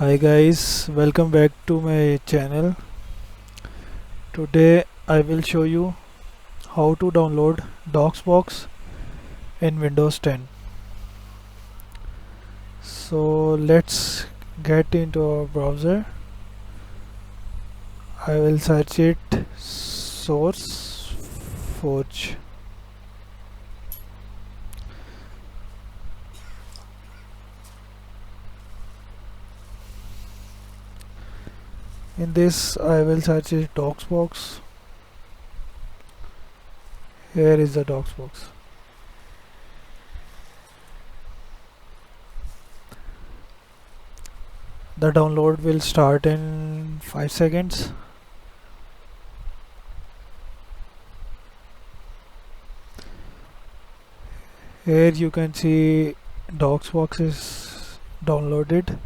Hi guys, welcome back to my channel. Today I will show you how to download DOSBox in Windows 10. So let's get into our browser. I will search it source forge. In this I will search it DOSBox. Here is the DOSBox. The download will start in 5 seconds. Here you can see DOSBox is downloaded.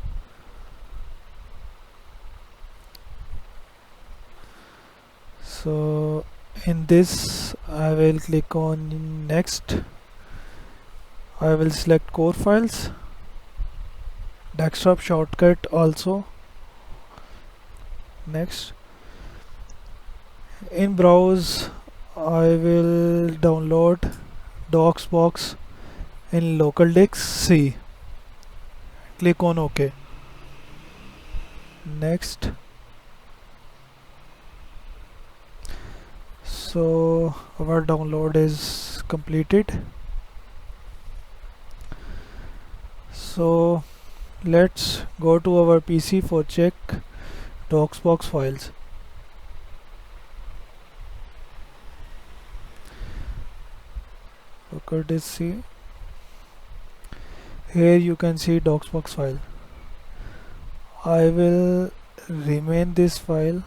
So in this I will click on next. I will select core files, desktop shortcut also. Next, in browse I will download DOSBox in local disk C. Click on OK. Next, so our download is completed. So let's go to our PC for check DOSBox files. Local disk C. Here you can see DOSBox file. I will rename this file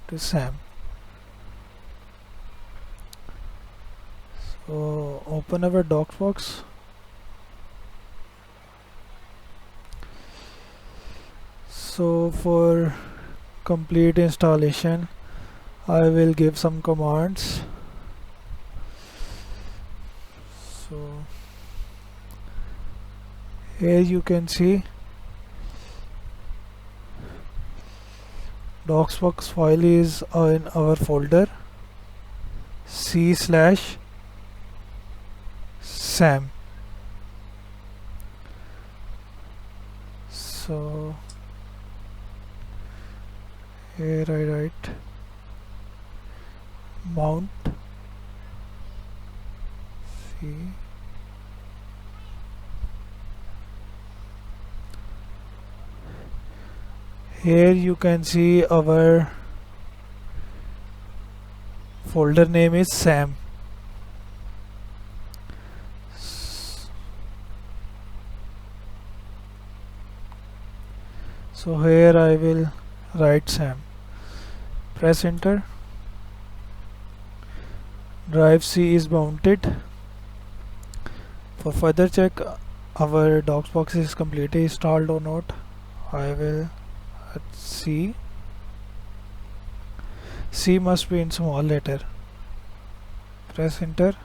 to SAM. So open our DOSBox. So for complete installation I will give some commands. So here you can see DOSBox file is in our folder C/SAM. So here I write mount C. Here you can see our folder name is SAM. So here I will write SAM. Press enter. Drive C is mounted. For further check our DOSBox is completely installed or not, I will C. C must be in small letter. Press enter.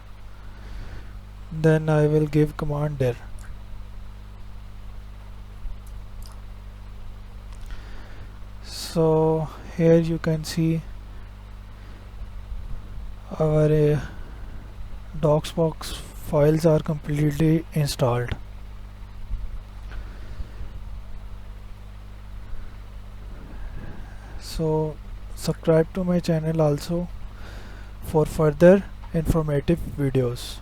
Then I will give command dir. So here you can see our DOSBox files are completely installed. So subscribe to my channel also for further informative videos.